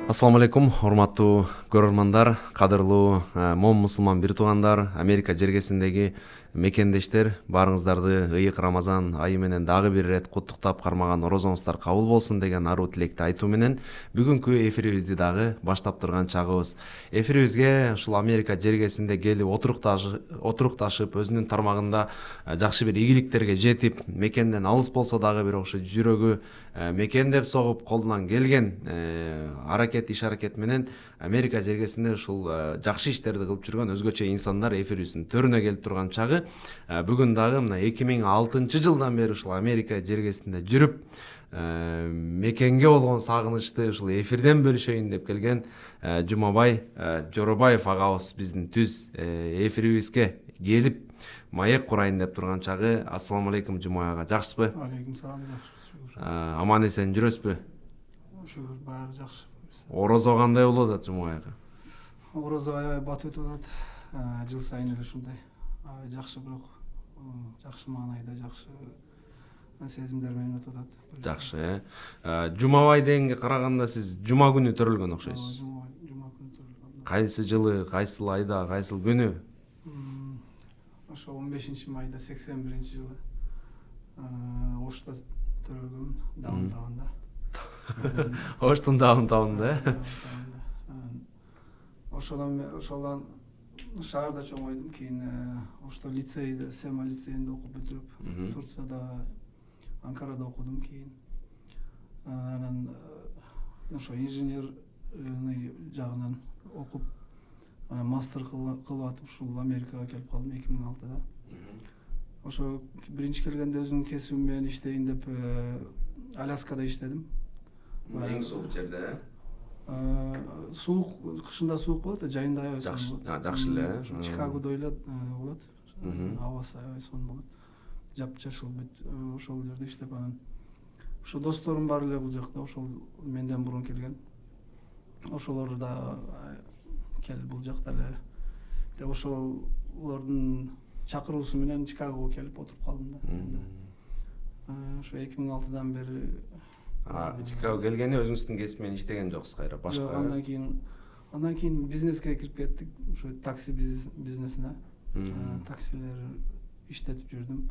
Ассаламу алейкум, урматтуу көрөрмандар, кадырлуу мом мусулман бир туугандар, Америка жергесиндеги мекендештер, баарыңыздарды ыйык Рамазан айы менен дагы бир ирет куттуктап, кармаган орозоңуздар кабыл болсун деген аруу тилекти айтуу менен бүгүнкү эфирибизди дагы баштап турган чагыбыз. Эфирибизге ушул Америка жергесинде келип отурукташып, өзүнүн тармагында жакшы бир ийгиликтерге жетип, мекенден алыс болсо дагы бирок ушу жүрөгү мекендеп согуп колунан келген иш аракет менен Америка жергесинде ушул жакшы иштерди кылып жүргөн өзгөчө инсандар эфирибиздин төрүнө келип турган чагы. Бүгүн дагы мына 2006 жылдан бери ушул Америка жергесинде жүрүп, мекенге болгон сагынычты ушул эфирден бөлүшөйүн деп келген Жумабай Жоробаев агабыз биздин түз эфирибизге келип маек курайын деп турган чагы. Ассаламу алейкум Жумабай ага, жакшысызбы? Алейкум салам, жакшы. Аман эсен жүрөсүзбү? Шүгүр, баары жакшы. Орозо кандай болуп атат Жумабай ага? Орозо аябай батып өтүп атат. Жыл сайын эле ушундай. Жакшы, бирок жакшы маанайда жакшы сезимдер менен өтүп атат. Жакшы, Жумабай дегенге караганда сиз жума күнү төрөлгөн окшойсуз. Жума күнү төрөлгөн. Кайсы жылы, кайсыл айда, кайсыл күнү? Ошо 15-майда 81-жылы Ошто төрөлгөм, даунтаунда. Оштун даунтаунда, Ошолдан шаарда чоңойдум, кийин Ошто лицейде, Сема лицейинде окуп бүтүрүп, Турцияда, Анкарада окудум кийин. Анан ошо инженерный жагынан окуп, анан мастер кылып атып ушул Америкага келип калдым 2006-да. Ошо биринчи келгенде өзүмдүн кесибим менен иштейин деп Аляскада иштедим. Эң суук жерде, Суук, кышында суук болот, жайында аябай сонун болот. Жакшы эле. Чикагодой эле болот. Абасы аябай сонун болот. Жапжашыл бүт ошол жерде иштеп, анан ошо досторум бар эле бул жакта, ошол менден мурун келген. Ошолор да келип бул жакта эле. Деп ошолордун чакыруусу менен Чикагого келип отуруп калдым да. Ошо 2006-дан бери Чикаго келгенде өзүңүздүн кесип менен иштеген жоксуз кайра, башка? Андан кийин бизнеске кирип кеттик, ошо такси бизнесине. Таксилер иштетип жүрдүм.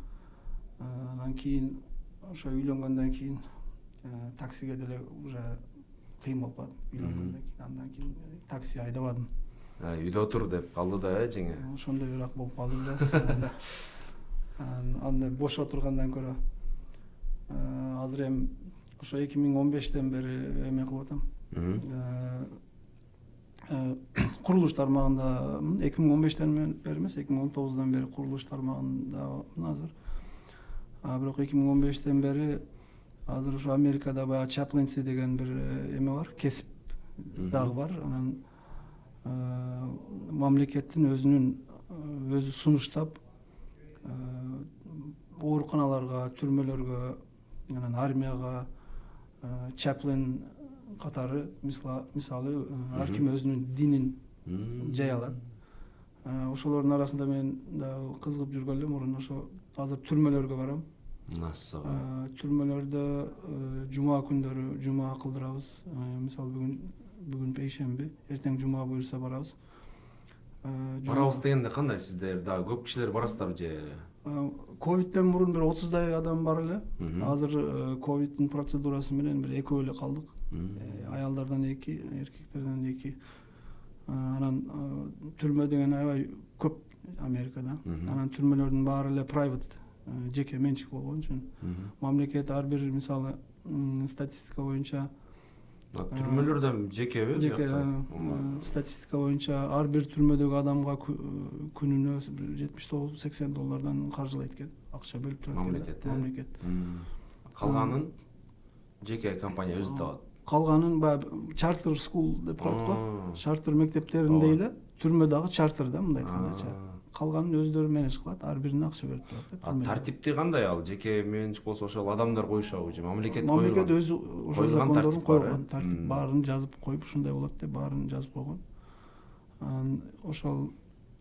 Андан кийин ошо үйлөнгөндөн кийин таксиге деле уже кыйын болуп калат. Үйлөнгөндөн кийин, андан кийин такси айдабадым. Үйдө отур деп калды да, жеңе. Ошондой бирок болуп калды бираз. Анда бош отургандан көрө азыр эми ошо 2015-тен бери эме кылып атам. Курулуш тармагында 2015-тен бери эмес, 2019-дан бери курулуш тармагындамын азыр. Бирок 2015-тен бери азыр ошо Америкада баягы chaplaincy деген бир эме бар, кесип дагы бар. Анан мамлекеттин өзү сунуштап ооруканаларга, түрмөлөргө, анан армияга chaplain катары, мисалы ар ким өзүнүн динин жай алат. Ошолордун арасында мен дагы кызыгып жүргөн элем мурун. Ошо азыр түрмөлөргө барам. Түрмөлөрдө жума күндөрү жума кылдырабыз. Мисалы бүгүн пейшемби, эртең жума буюрса барабыз. Барабыз дегенде кандай, сиздер дагы көп кишилер барасыздарбы же? Ковидтен мурун бир 30дай адам бар эле. Азыр ковидтин процедурасы менен бир экөө эле калдык. Аялдардан 2, эркектерден 2. Анан түрмө деген аябай көп Америкада. Анан түрмөлөрдүн баары эле private, жеке менчик болгон үчүн мамлекет ар бир, мисалы статистика боюнча түрмөлөрдөн жекеби? Жеке статистика боюнча ар бир түрмөдөгү адамга күнүнө $79-80 каржылайт экен. Акча бөлүп турат мамлекет. Калганын жеке компания өзү табат. Калганын баягы чартер скул деп коет го. Чартер мектептериндей эле түрмө дагы чартер да, мындай айткандача. Калганын өздөрү менеж кылат, ар бирине акча берип турат. Тартипти кандай ал? Жеке менчик болсо ошол адамдар коюшабы же мамлекет койгон? Мамлекет өзү ошол закондорун койгон. Тартип баарын жазып коюп, ушундай болот деп баарын жазып койгон. Ошол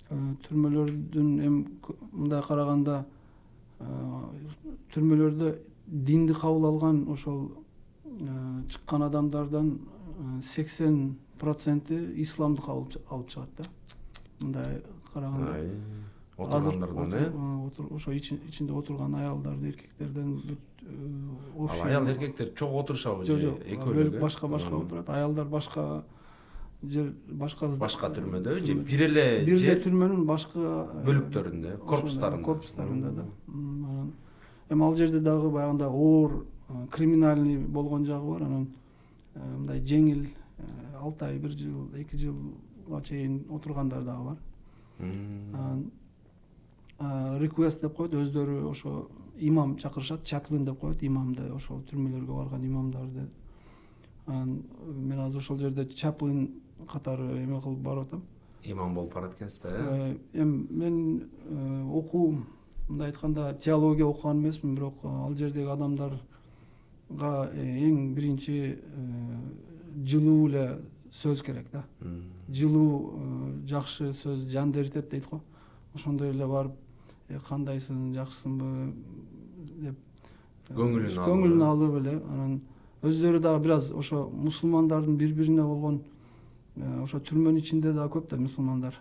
түрмөлөрдүн мындай караганда түрмөлөрдө динди кабыл алган ошол чыккан адамдардан 80% исламды алып чыгат да. Мындай караганда. Отургандардан, Ошо ичинде отурган аялдарды, эркектерден Ал аял эркектер чогуу отурушабы же экөө бөлүк башка отурат. Аялдар башка жер, башка түрмөдө же бир эле түрмөнүн башка бөлүктөрүндө, корпустарында да. Эми ал жерде дагы баягында оор криминальный болгон жагы бар. Анан мындай жеңил 6 ай, 1 жыл, 2 жылга чейин отургандар дагы бар. Request деп коет, өздөрү ошо имам чакырышат, чаплин деп коет, имамды, ошол түрмөлөргө барган имамдарды. Мен азыр ошол жерде чаплин катары эме кылып барып атам. Имам болуп барат экенсиз да. Эми мен окуу, мындай айтканда теология окуган эмесмин, бирок ал жердеги адамдарга эң биринчи жылуу эле сөз керек да. Жылуу, жакшы сөз жанды эритет дейт го. Ошондой эле барып, кандайсың, жакшысыңбы деп көңүлүн алып эле, анан өздөрү дагы бир аз ошо мусулмандардын бири-бирине болгон, ошо түрмөнүн ичинде да көп да мусулмандар.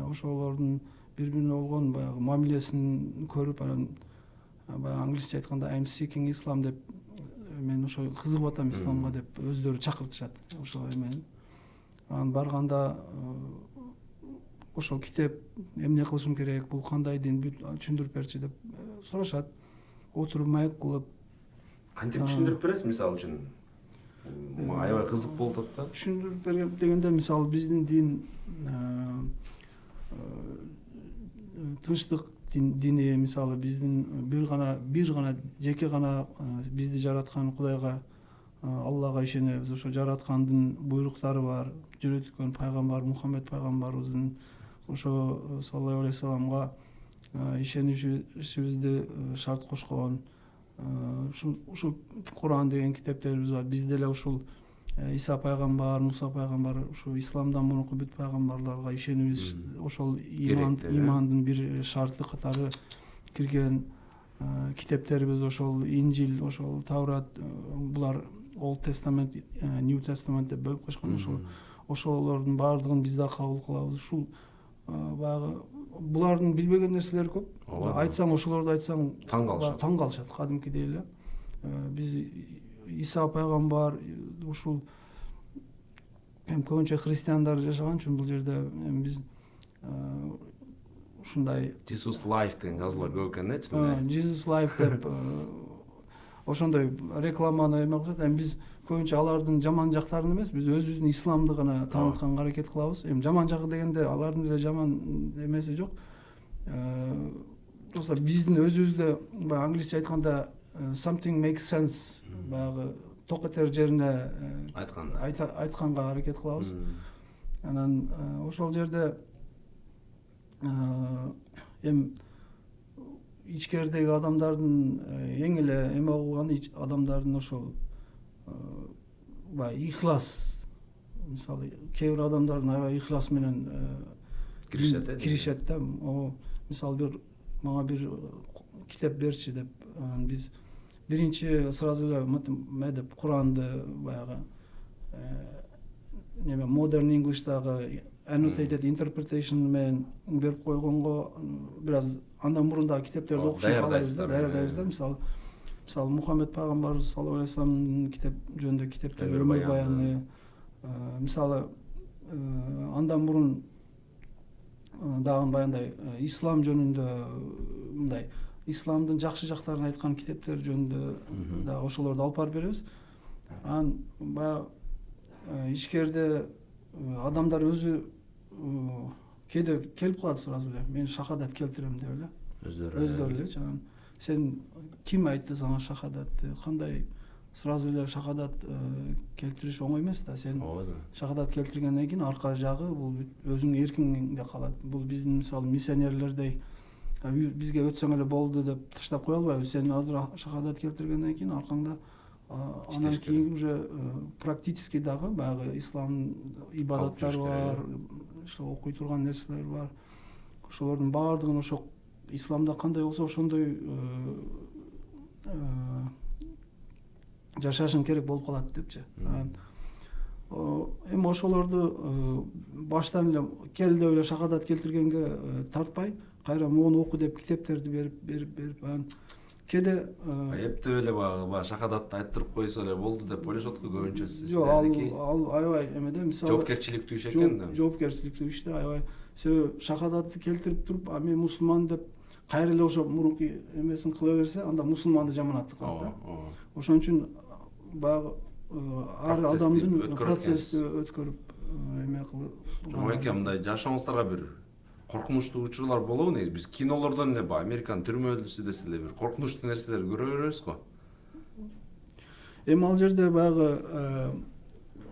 Ошолордун бири-бирине болгон баягы мамилесин көрүп, анан баягы англисче айтканда I'm seeking Islam деп, мен ошо кызыгып атам исламга деп өздөрү чакыртышат. Ошо эме. Анан барганда ошол китеп эмне кылышым керек, бул кандай дин, бүт түшүндүрүп берчи деп сурашат. Отуруп маек кылып. Кантип түшүндүрүп бересиз, мисалы үчүн? Аябай кызык болуп атат да. Түшүндүрүп берген дегенде, мисалы биздин дин тынчтык дини, мисалы биздин бир гана жеке гана бизди жараткан Кудайга, Аллага ишенебиз. Ошо жараткандын буйруктары бар, жөнөткөн пайгамбар Мухаммед пайгамбарыбыздын ошо саллаллаху алейхи вассаламга ишенишибизди шарт кошкон. Ушул Куран деген китептерибиз бар. Бизде эле ушул Иса пайгамбар, Муса пайгамбар, ушу исламдан мурунку бүт пайгамбарларга ишенибиз ошол имандын бир шарты катары кирген китептерибиз. Ошол Инжил, ошол Таврат, булар Old Testament, New Testament деп бөлүп коюшкан. Ошолордун баардыгын биз да кабыл кылабыз. Ушул баягы булардын билбеген нерселери көп. Айтсаң, ошолорду айтсаң таң калышат, кадимкидей эле. Биз Иса пайгамбар ушул көбүнчө христиандар жашаган үчүн бул жерде биз ушундай Jesus Life деген жазуулар көп экен да. Jesus Life деп ошондой рекламаны эме кылышат. Эми биз көбүнчө алардын жаман жактарын эмес, биз өзүбүздүн исламды гана таанытканга аракет кылабыз. Эми жаман жагы дегенде алардын деле жаман эмеси жок. Просто биздин өзүбүздө баягы англисче айтканда something makes sense, баягы ток этер жерине айтканга аракет кылабыз. Анан ошол жерде эми ичкеридеги адамдардын эң эле эме кылганы адамдардын ошол баягы ихлас. Мисалы кээ бир адамдардын аябай ихлас менен киришет да. Мисалы мага бир китеп берчи деп, биз биринчи сразу эле ме деп Куранды баягы неме Modern English'тагы annotated interpretation менен берип койгонго бир аз андан мурун дагы китептерди окушун даярдайбыз да. Мисалы Мухаммед пайгамбарыбыз саллаллаху алейхи вассаламдын китеп жөнүндө китептери, өмүр баяны. Мисалы андан мурун дагы баягындай ислам жөнүндө мындай исламдын жакшы жактарын айткан китептер жөнүндө дагы ошолорду алып барып беребиз. Анан баягы ичкерде адамдар өзү кээде келип калат сразу эле, мен шахадат келтирем деп эле. Өздөрү элечи. Анан сен ким айтты сага шахадатты? Кандай? Сразу эле шахадат келтириш оңой эмес да. Сен шахадат келтиргенден кийин арка жагы бул өзүңдүн эркиңде калат. Бул биздин мисалы миссионерлердей бизге өтсөң эле болду деп таштап кое албайбыз. Сен азыр шахадат келтиргенден кийин аркаңда анан кийин уже практически дагы баягы ислам ибадаттары бар, окуй турган нерселер бар. Ошолордун баардыгын ошо исламда кандай болсо ошондой жашашың керек болуп калат депчи. Эми ошолорду баштан эле кел деп эле шахадат келтиргенге тартпай, кайра мону оку деп китептерди берип анан кээде эптеп эле баягы шахадатты айттырып койсо эле болду деп ойлошот го көбүнчө жок, ал аябай эмеде, мисалы жоопкерчиликтүү иш экен да. Жоопкерчиликтүү иш да, аябай. Себеби шахадатты келтирип туруп, мен мусулман деп кайра эле ошо мурунку эмесин кыла берсе, анда мусулманды жаманаттык кылат да. Ошон үчүн баягы ар адамдын процессти өткөрүп эме кылып. Жомаке, мындай жашооңуздарга бир коркунучтуу учурлар болобу? Негизи биз кинолордон эле Американын түрмөсү десе эле бир коркунучтуу нерселер көрө беребиз го. Эми ал жерде баягы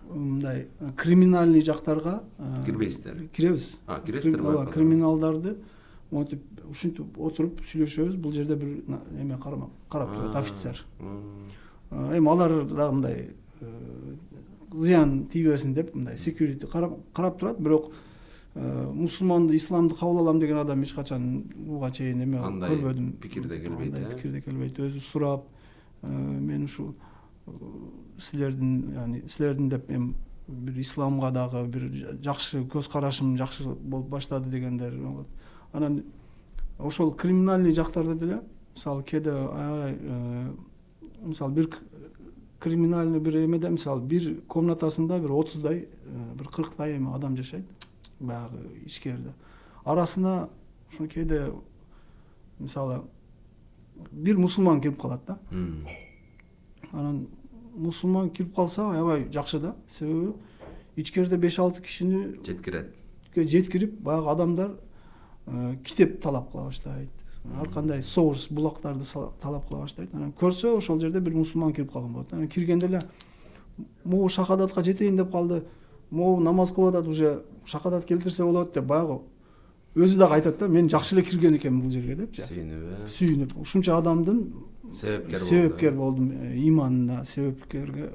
мындай криминальный жактарга Кирбейсиздер. Киребиз. Киресиздер баягы. Криминалдарды монтип ушинтип отуруп сүйлөшөбүз. Бул жерде бир эме карап турат, офицер. Эми алар дагы мындай зыян тийбесин деп мындай security карап турат, бирок мусулманды, исламды кабыл алам деген адам эч качан буга чейин эме көрбөдүм. Пикирде келбейт, Пикирде келбейт. Өзү сурап, мен ушул силердин деп эми бир исламга дагы бир жакшы көз карашым жакшы болуп баштады дегендер болот. Анан ошол криминальный жактарда деле, мисалы кээде мисалы бир криминальный бир эмеде, мисалы бир комнатасында бир 30дай, бир 40дай эме адам жашайт, баягы ишкерде. Арасына ошо кээде мисалы бир мусулман кирип калат да. Анан мусулман кирип калса аябай жакшы да. Себеби ичкерде 5-6 кишини жеткирип, баягы адамдар китеп талап кыла баштайт. Ар кандай соурс, булактарды талап кыла баштайт. Анан көрсө ошол жерде бир мусулман кирип калган болот. Анан киргенде эле могу шахадатка жетейин деп калды, могу намаз кылып атат, уже шахадат келтирсе болот деп баягы өзү дагы айтат да, мен жакшы эле кирген экенмин бул жерге депчи. Сүйүнүп, ушунча адамдын себепкер болдум, иманына себепкерге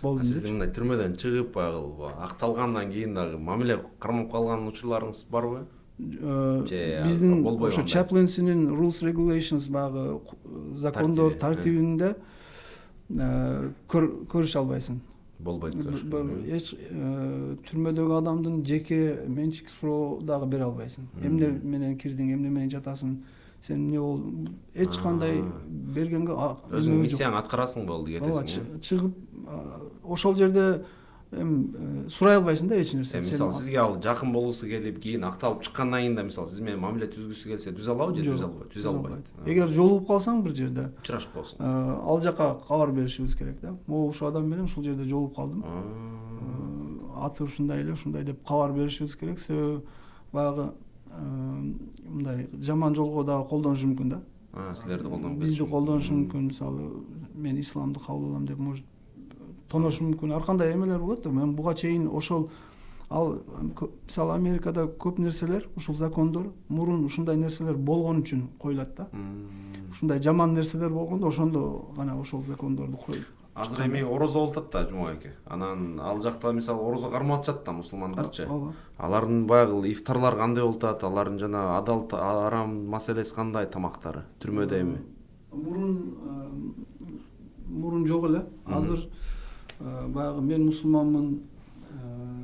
болдум. Сиздин мындай түрмөдөн чыгып, баягы акталгандан кийин дагы мамиле кармап калган учурларыңыз барбы? Биздин ошо chaplaincy'nin rules regulations баягы закондор тартибинде көрүшө албайсың. Болбойт эч түрмөдөгү адамдын жеке менчик суроо дагы бере албайсың. Эмне менен кирдиң, эмне менен жатасың, сен эмне бол, эч кандай бергенге өзүң миссияңды аткарасың болду, кетесиң. Чыгып ошол жерде сурай албайсың да эч нерсе. Мисалы сизге ал жакын болгусу келип, кийин акталып чыккандан кийин да мисалы сиз менен мамиле түзгүсү келсе түзө алабы же түзө албайт? Эгер жолугуп калсаң бир жерде, учурашып калсаң, ал жака кабар беришибиз керек да. Могу ушул адам менен ушул жерде жолугуп калдым. Аты ушундай эле, ушундай деп кабар беришибиз керек. Себеби баягы мындай жаман жолго дагы колдонушу мүмкүн да. Силерди колдонуп бизди колдонушу мүмкүн. Мисалы мен исламды кабыл алам деп может тоношу мүмкүн. Ар кандай эмелер болот да. Мен буга чейин ошол мисалы Америкада көп нерселер, ушул закондор мурун ушундай нерселер болгон үчүн коюлат да. Ушундай жаман нерселер болгондо ошондо гана ошол закондорду коюп. Азыр эми орозо болуп атат да жума эке. Анан ал жакта мисалы орозо кармап атышат да мусулмандарчы. Алардын баягы ифтарлар кандай болуп атат? Алардын жана адал арам маселеси кандай тамактары түрмөдө эми? Мурун жок эле. Азыр баягы мен мусулманмын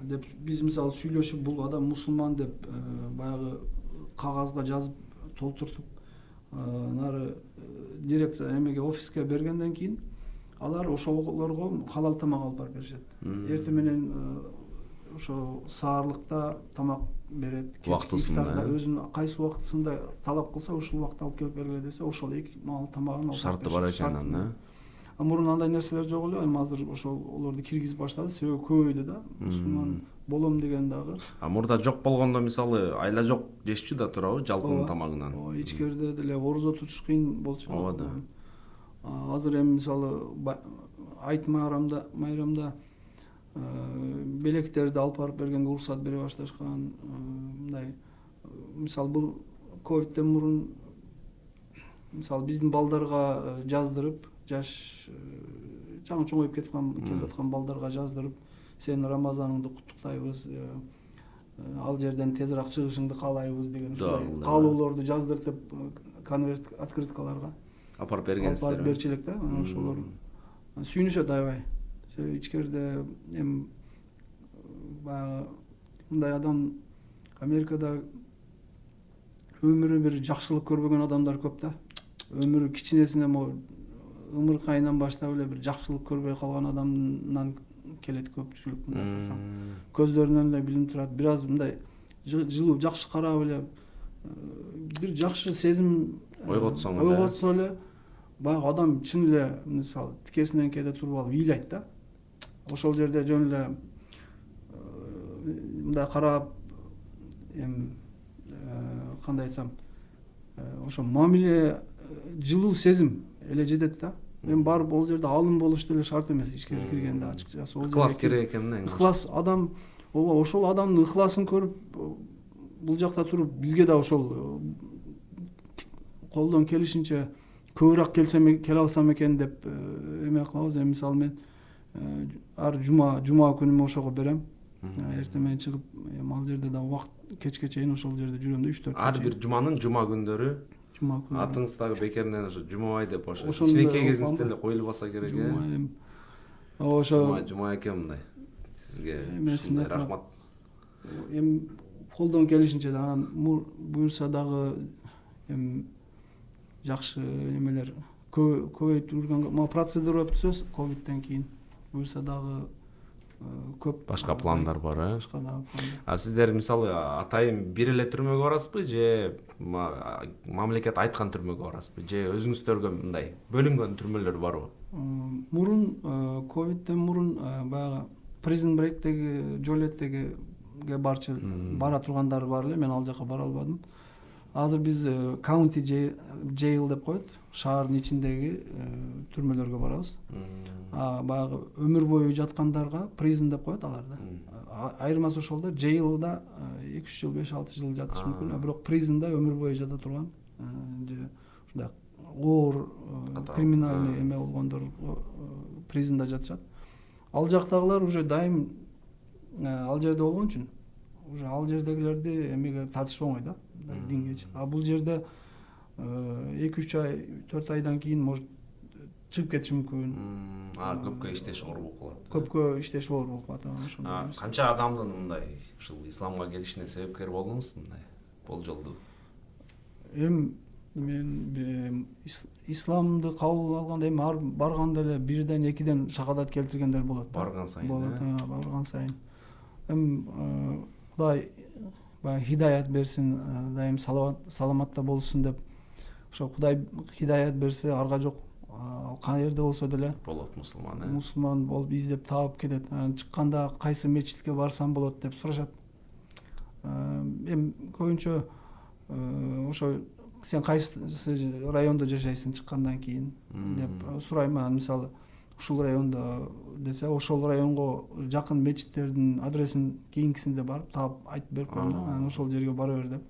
деп биз мисалы сүйлөшүп, бул адам мусулман деп баягы кагазга жазып толтуртуп нары дирекция эмеге офиске бергенден кийин алар ошолорго халал тамак алып барып беришет. Эртең менен ошо саарлыкта тамак берет. Убактысында өзүнүн кайсы убактысында талап кылса, ушул убакта алып келип бергиле десе, ошол эки маал тамагын алып шарты бар экен. Мурун андай нерселер жок эле, эми азыр ошол олорду киргизип баштады. Себеби көбөйдү да. Мусулман болом деген дагы. Мурда жок болгондо мисалы айла жок жешчү да турабы жалпынын тамагынан. Ичкерде деле орозо тутуш кыйын болчу. Ооба да. Азыр эми мисалы айт майрамда белектерди алып барып бергенге уруксат бере башташкан. Мындай мисалы бул ковидден мурун мисалы биздин балдарга жаздырып, жаш жаңы чоңоюп келип аткан балдарга жаздырып, сен Рамазаныңды куттуктайбыз, ал жерден тезирээк чыгышыңды каалайбыз деген ушундай каалоолорду жаздыртып конверт открыткаларга алып барып бергенсиздер. Алып барып берчи элек да. Ошолор сүйүнүшөт аябай. Ичкерде эми баягы мындай адам Америкада өмүрү бир жакшылык көрбөгөн адамдар көп да. Өмүрү кичинесинен могу ымыркайынан баштап эле бир жакшылык көрбөй калган адамдан келет көпчүлүк мындай кылсаң. Көздөрүнөн эле билинип турат. Бир аз мындай жылуу жакшы карап эле бир жакшы сезим ойготсо эле баягы адам чын эле мисалы тикесинен кээде туруп алып ыйлайт да. Ошол жерде жөн эле мындай карап эми кандай айтсам ошо мамиле жылуу сезим эле жетет да. Мен барып ол жерде алым болуш деле шарт эмес ичкери киргенде ачыкчасы. Ыхлас керек экен да. Ыхлас адам ошол адамдын ыхласын көрүп бул жакта туруп бизге да ошол колдон келишинче көбүрөөк келе алсам экен деп эме кылабыз. Эми мисалы мен ар жума күнүмө ошого берем. Эртең менен чыгып ал жерде да убакыт кечке чейин ошол жерде жүрөм да 3-4. Ар бир жуманын жума күндөрү атыңыз дагы бекеринен ошо жумабай деп ошо кичинекей кезиңизде эле коюлбаса керек э. Ошо жума экен мындай. Сизге ушундай рахмат. Эми колдон келишинче да анан буюрса дагы эми жакшы эмелер көбөйтүп жүргөн процедура бүтсө ковидтен кийин буюрса дагы көп башка пландар бар э. Башка дагы пландар. А сиздер мисалы атайын бир эле түрмөгө барасызбы же мамлекет айткан түрмөгө барасызбы же өзүңүздөргө мындай бөлүнгөн түрмөлөр барбы? Мурун ковидтен мурун баягы Prison Break'теги Joliet'теги бара тургандар бар эле. Мен ал жака бара албадым. Азыр биз County Jail деп коет. Шаардын ичиндеги түрмөлөргө барабыз. Баягы өмүр бою жаткандарга prison деп коет аларда. Айырмасы ошол да, jailда 2-3 жыл, 5-6 жыл жатыш мүмкүн. Бирок prisonда өмүр бою жата турган же ушундай оор криминалдык эме болгондор prisonда жатышат. Ал жактагылар уже дайым ал жерде болгон үчүн уже ал жердегилерди эмеге тартыш оңой да, дингечи. А бул жерде 2-3 ай, 4 айдан кийин может чыгып кетиш мүмкүн. Көпкө иштеш оор болуп калат. Көпкө иштеш оор болуп калат ошондой. Канча адамдын мындай ушул исламга келишине себепкер болдуңуз мындай болжолду? Эми мен исламды кабыл алганда эми ар барганда эле 1-2 шахадат келтиргендер болот. Барган сайын. Барган сайын. Эми Кудай баягы хидаят берсин, дайым саламатта болсун деп. Ошо Кудай хидаят берсе арга жок кай жерде болсо деле болот мусулман. Мусулман болуп издеп таап кетет. Чыкканда кайсы мечитке барсам болот деп сурашат. Эми көбүнчө ошо сен кайсы райондо жашайсың чыккандан кийин деп сурайм. Мисалы ушул райондо десе ошол районго жакын мечиттердин адресин кийинкисинде барып таап айтып берип коем да. Анан ошол жерге бара бер деп.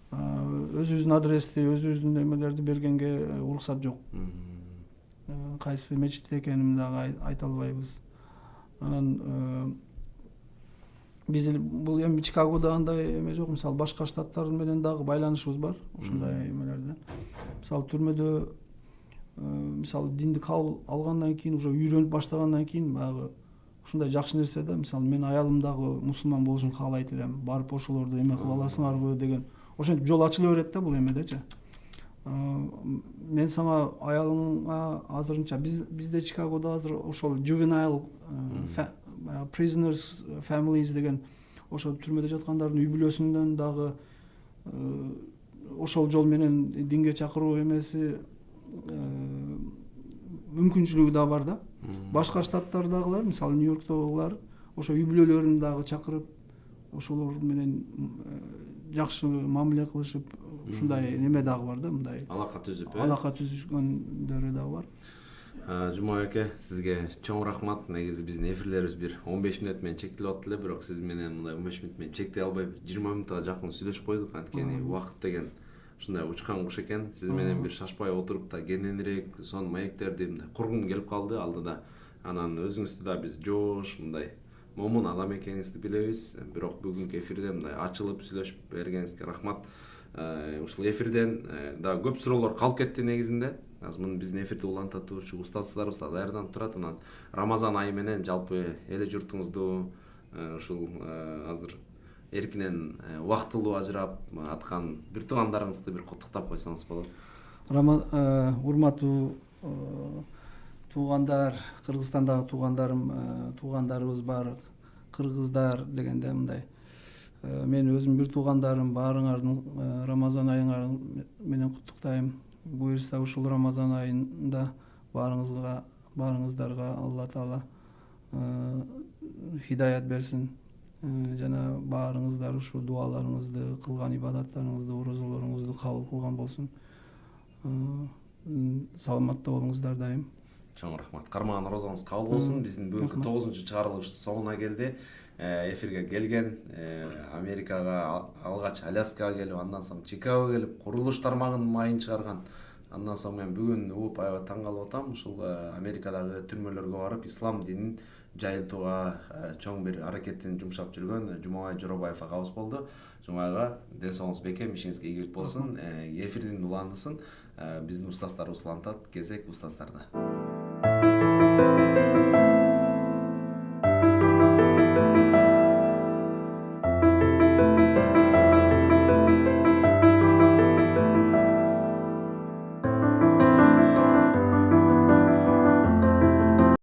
Өзүбүздүн адрести, өзүбүздүн эмелерди бергенге уруксат жок. Кайсы мечитте экенин дагы айта албайбыз. Анан биз бул эми Чикагодо андай эме жок. Мисалы башка штаттар менен дагы байланышыбыз бар ушундай эмелерде. Мисалы түрмөдө мисалы динди кабыл алгандан кийин уже үйрөнүп баштагандан кийин баягы ушундай жакшы нерсе да. Мисалы мен аялым дагы мусулман болушун каалайт элем. Барып ошолорду эме кыла аласыңарбы деген. Ошентип жол ачыла берет да бул эмедечи. Мен сага аялыңа азырынча бизде Чикагодо азыр ошол juvenile prisoners families деген ошол түрмөдө жаткандардын үй бүлөсүндөн дагы ошол жол менен динге чакыруу эмеси мүмкүнчүлүгү да бар да. Башка штаттардагылар, мисалы Нью-Йорктогулар ошо үй бүлөлөрүн дагы чакырып ошолор менен жакшы мамиле кылышып ушундай неме дагы бар да, мындай алака түзүп алака түзүшкөндөрү дагы бар. Жумабек аке, сизге чоң рахмат. Негизи биздин эфирлерибиз бир 15 мүнөт менен чектелип атты эле, бирок сиз менен мындай 15 мүнөт менен чектей албай 20 мүнөткө жакын сүйлөшүп койдук. Анткени убакыт деген ушундай учкан куш экен. Сиз менен бир шашпай отуруп да кененирээк сон маектерди мындай кургум келип калды алдыда. Анан өзүңүздү да биз жоош мындай момун адам экениңизди билебиз. Бирок бүгүнкү эфирде мындай ачылып сүйлөшүп бергениңизге рахмат. Ушул эфирден да көп суроолор калып кетти негизинде. Азыр биздин эфирди улантатуучу устаздарыбыз да даярданып турат. Анан Рамазан айы менен жалпы эле журтуңузду ушул азыр эркинен убактылуу ажырап аткан бир туугандарыңызды бир куттуктап койсоңуз болот. Урматтуу туугандар, Кыргызстандагы туугандарыбыз бар, кыргыздар дегенде мындай. Мен өзүм бир туугандарым баарыңардын Рамазан айыңар менен куттуктайм. Буюрса ушул Рамазан айында баарыңыздарга Алла Таала хидаят берсин. Жана баарыңыздар ушу дуаларыңызды, кылган ибадаттарыңызды, оразаларыңызды кабыл кылган болсун. Саламатта болуңуздар дайым. Чоң рахмат. Кармаган оразаңыз кабыл болсун. Биздин бүгүнкү 9-чу чыгарылыш соңуна келди. Эфирге келген, Америкага алгач Аляскага келип, андан соң Чикагого келип, курулуш тармагынын майын чыгарган. Андан соң мен бүгүн угуп аябай таң калып атам. Ушул Америкадагы түрмөлөргө барып ислам динин жайылтууга чоң бир аракетин жумшап жүргөн Жумабай Жоробаев агабыз болду. Жумабайга ден соолугуңуз бекем, ишиңизге ийгилик болсун. Эфирдин уландысын. Биздин устаздарыбыз улантат. Кезек устаздарда.